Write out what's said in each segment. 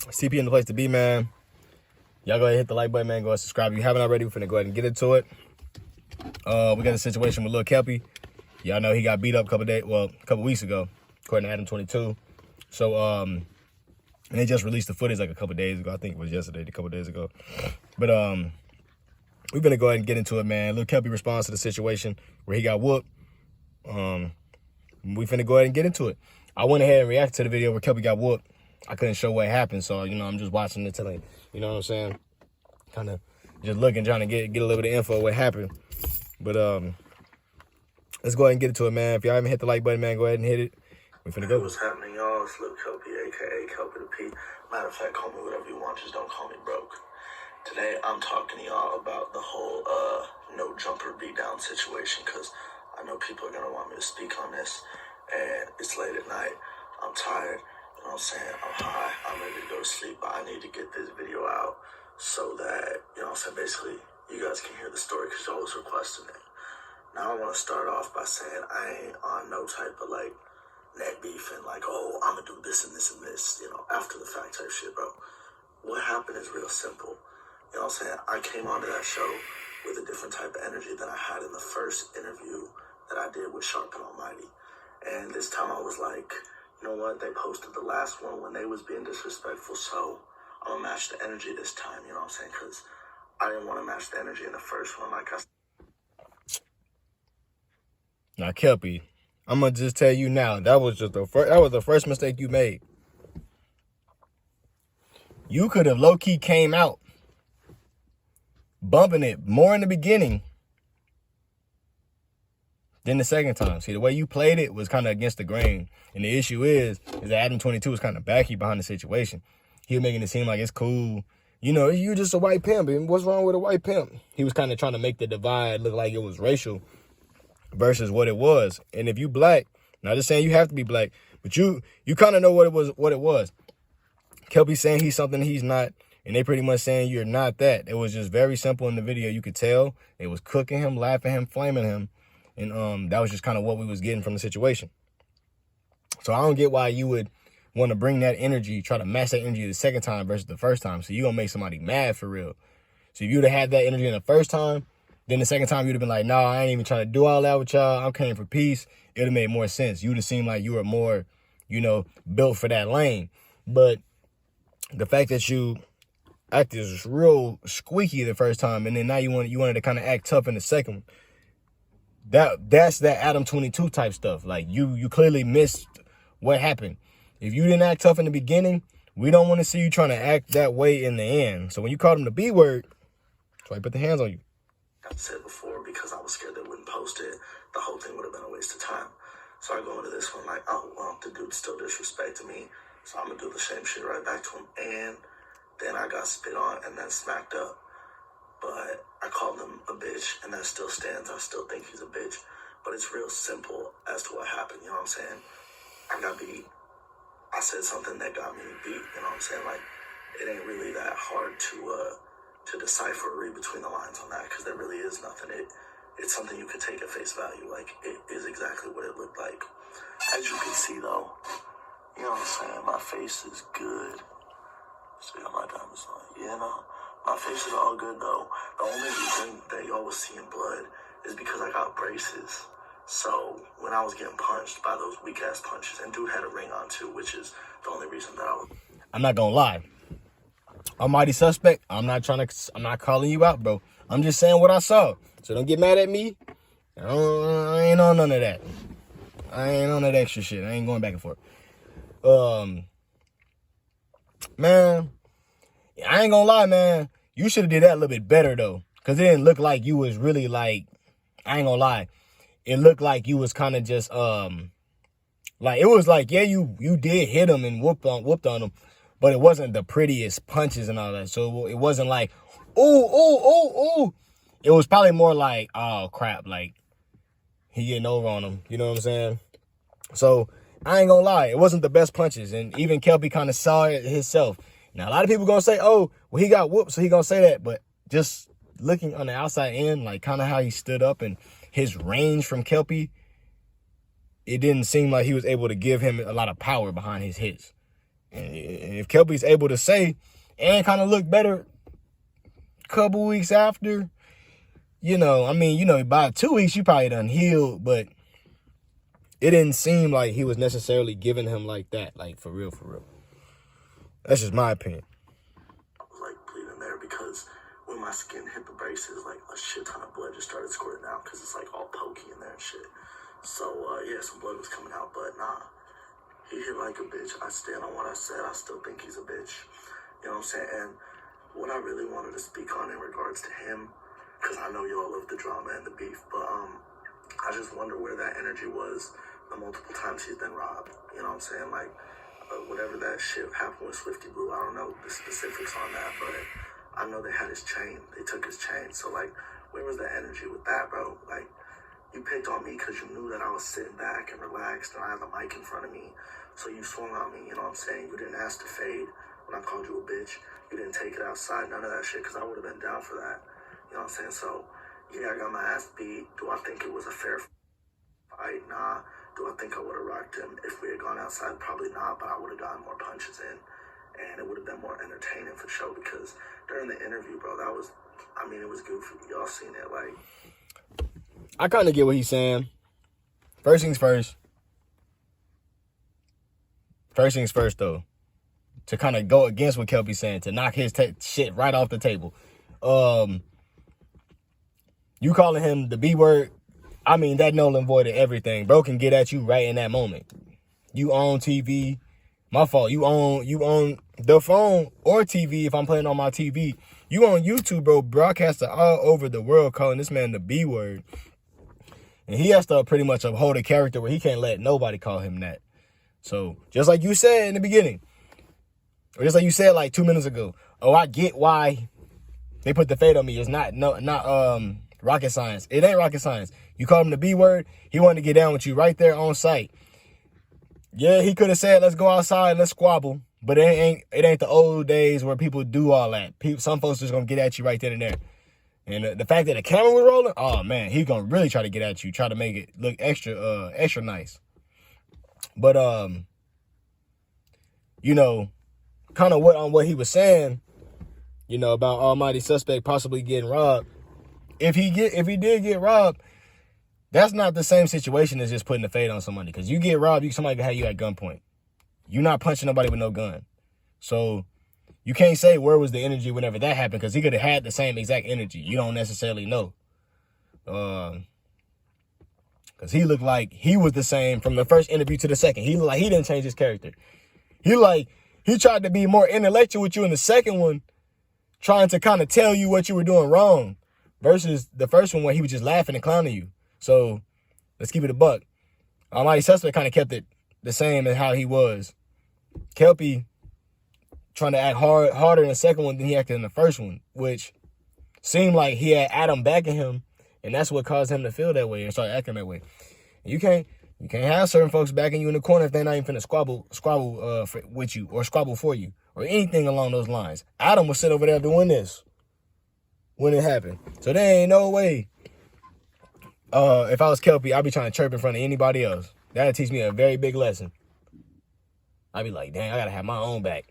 CP in the place to be, man. Y'all go ahead and hit the like button, man. Go ahead and subscribe. If you haven't already, we're finna go ahead and get into it. We got a situation with Lil Kelpy. Y'all know he got beat up a couple weeks ago, according to Adam 22. So, and they just released the footage like a couple days ago. I think it was yesterday, a couple days ago. But we're gonna go ahead and get into it, man. Lil Kelpy responds to the situation where he got whooped. We finna go ahead and get into it. I went ahead and reacted to the video where Kelpy got whooped. I couldn't show what happened, so I'm just watching it, telling you know what I'm saying. Kind of just looking, trying to get a little bit of info of what happened. But let's go ahead and get into it, man. If y'all haven't hit the like button, man, go ahead and hit it. We finna go. What's happening, y'all? It's Lil Kelpy, aka Kelpy the P. Matter of fact, call me whatever you want, just don't call me broke. Today, I'm talking to y'all about the whole no jumper beatdown situation, because I know people are gonna want me to speak on this, and it's late at night. I'm tired. You know what I'm saying? I'm high. I'm ready to go to sleep, but I need to get this video out so that, you know what I'm saying, basically, you guys can hear the story because y'all was requesting it. Now, I want to start off by saying I ain't on no type of, like, net beef and, like, oh, I'm going to do this and this and this, after the fact type shit, bro. What happened is real simple. You know what I'm saying? I came onto that show with a different type of energy than I had in the first interview that I did with Sharp and Almighty. And this time I was like, you know what, they posted the last one when they was being disrespectful, so I'm gonna match the energy this time, you know what I'm saying? Because I didn't want to match the energy in the first one, like I said. Now, Kelpy, I'm gonna just tell you now, that was the first mistake you made. You could have low-key came out bumping it more in the beginning than the second time. See, the way you played it was kind of against the grain. And the issue is that Adam 22 was kind of backy behind the situation. He was making it seem like it's cool. You're just a white pimp. And what's wrong with a white pimp? He was kind of trying to make the divide look like it was racial versus what it was. And if you black, not just saying you have to be black, but you kind of know what it was. Kelpy saying he's something he's not, and they pretty much saying you're not that. It was just very simple in the video. You could tell it was cooking him, laughing him, flaming him. And that was just kind of what we was getting from the situation. So I don't get why you would want to bring that energy, try to match that energy the second time versus the first time. So you're going to make somebody mad for real. So if you would have had that energy in the first time, then the second time you'd have been like, nah, I ain't even trying to do all that with y'all. I'm coming for peace. It would have made more sense. You would have seemed like you were more, built for that lane. But the fact that you acted real squeaky the first time, and then now you wanted to kind of act tough in the second one, that's that Adam 22 type stuff. Like you clearly missed what happened. If you didn't act tough in the beginning, we don't want to see you trying to act that way in the end. So when you called him the B word, that's why he put the hands on you. I said before, because I was scared they wouldn't post it, the whole thing would have been a waste of time. So I go into this one like, oh, well, the dude still disrespected me, so I'm going to do the same shit right back to him. And then I got spit on and then smacked up. But I called him a bitch, and that still stands. I still think he's a bitch. But it's real simple as to what happened, you know what I'm saying? I got beat. I said something that got me beat, you know what I'm saying? Like, it ain't really that hard to decipher or read between the lines on that, because there really is nothing. It's something you could take at face value. Like, it is exactly what it looked like. As you can see, though, you know what I'm saying? My face is good. See how my diamonds on? My face is all good, though. The only reason that y'all was seeing blood is because I got braces. So when I was getting punched by those weak-ass punches, and dude had a ring on, too, which is the only reason that I was... I'm not gonna lie. Almighty suspect, I'm not calling you out, bro. I'm just saying what I saw. So don't get mad at me. I ain't on none of that. I ain't on that extra shit. I ain't going back and forth. Man, I ain't gonna lie, man. You should have did that a little bit better, though. Because it didn't look like you was really, like, I ain't gonna lie. It looked like you was kind of just, like, it was like, yeah, you did hit him and whooped on him. But it wasn't the prettiest punches and all that. So it wasn't like, ooh. It was probably more like, oh, crap. Like, he getting over on him. You know what I'm saying? So, I ain't gonna lie. It wasn't the best punches. And even Kelpy kind of saw it himself. Now, a lot of people gonna say, oh, well, he got whooped, so he gonna say that. But just looking on the outside in, like, kind of how he stood up and his range from Kelpy, it didn't seem like he was able to give him a lot of power behind his hits. And if Kelpy's able to say and kind of look better a couple weeks after, you know, I mean, you know, by 2 weeks, you probably done healed, but it didn't seem like he was necessarily giving him like that, like for real, for real. That's just my opinion. I was like bleeding there because when my skin hit the braces, like a shit ton of blood just started squirting out because it's like all pokey in there and shit. So, yeah, some blood was coming out, but nah. He hit like a bitch. I stand on what I said. I still think he's a bitch. You know what I'm saying? And what I really wanted to speak on in regards to him, because I know y'all love the drama and the beef, but I just wonder where that energy was the multiple times he's been robbed. You know what I'm saying? Like, whatever that shit happened with Swifty Blue, I don't know the specifics on that, but I know they had his chain. They took his chain. So, like, where was the energy with that, bro? Like, you picked on me because you knew that I was sitting back and relaxed and I had the mic in front of me. So you swung on me, you know what I'm saying? You didn't ask to fade when I called you a bitch. You didn't take it outside, none of that shit, because I would have been down for that. You know what I'm saying? So, yeah, I got my ass beat. Do I think it was a fair fight? Nah. Do I think I would have rocked him if we had gone outside? Probably not, but I would have gotten more punches in. And it would have been more entertaining for sure, because during the interview, bro, that was, I mean, it was goofy. Y'all seen it, like. I kind of get what he's saying. First things first. First things first, though. To kind of go against what Kelpy's saying, to knock his shit right off the table. You calling him the B word, I mean, that null and voided everything. Bro can get at you right in that moment. You own TV. My fault. You own the phone or TV if I'm playing on my TV. You on YouTube, bro. Broadcaster all over the world calling this man the B word. And he has to pretty much uphold a character where he can't let nobody call him that. So, just like you said in the beginning, or just like you said like 2 minutes ago, oh, I get why they put the fade on me. It's not rocket science. It ain't rocket science. You called him the B word. He wanted to get down with you right there on site. Yeah, he could have said, let's go outside, let's squabble. But it ain't the old days where people do all that. Some folks just gonna get at you right then and there. And the fact that the camera was rolling, oh man, he's gonna really try to get at you, try to make it look extra nice. But you know, kind of what he was saying, you know, about Almighty Suspect possibly getting robbed. If he did get robbed, that's not the same situation as just putting the fade on somebody. Because you get robbed, somebody can have you at gunpoint. You're not punching nobody with no gun. So you can't say where was the energy whenever that happened, because he could have had the same exact energy. You don't necessarily know. Because he looked like he was the same from the first interview to the second. He looked like he didn't change his character. He tried to be more intellectual with you in the second one, trying to kind of tell you what you were doing wrong, versus the first one where he was just laughing and clowning you. So let's keep it a buck. Almighty Suspect kind of kept it the same as how he was. Kelpy trying to act harder in the second one than he acted in the first one, which seemed like he had Adam backing him, and that's what caused him to feel that way and start acting that way. You can't have certain folks backing you in the corner if they're not even finna squabble with you or squabble for you or anything along those lines. Adam was sitting over there doing this when it happened. So there ain't no way. If I was Kelpy, I'd be trying to chirp in front of anybody else. That'd teach me a very big lesson. I'd be like, dang, I gotta have my own back.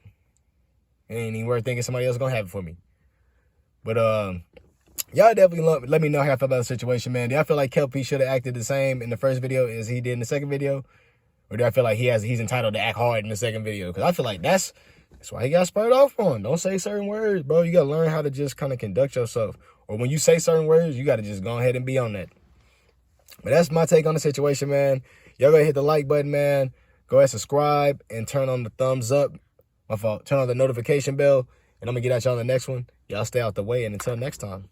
It ain't even worth thinking somebody else is gonna have it for me. But y'all definitely let me know how I feel about the situation, man. Do I feel like Kelpy should have acted the same in the first video as he did in the second video? Or do I feel like he's entitled to act hard in the second video? Because I feel like that's why he got spurred off on. Don't say certain words, bro. You gotta learn how to just kind of conduct yourself. Or when you say certain words, you gotta just go ahead and be on that. But that's my take on the situation, man. Y'all go hit the like button, man. Go ahead, subscribe, and turn on the thumbs up. My fault. Turn on the notification bell, and I'm going to get at y'all on the next one. Y'all stay out the way, and until next time.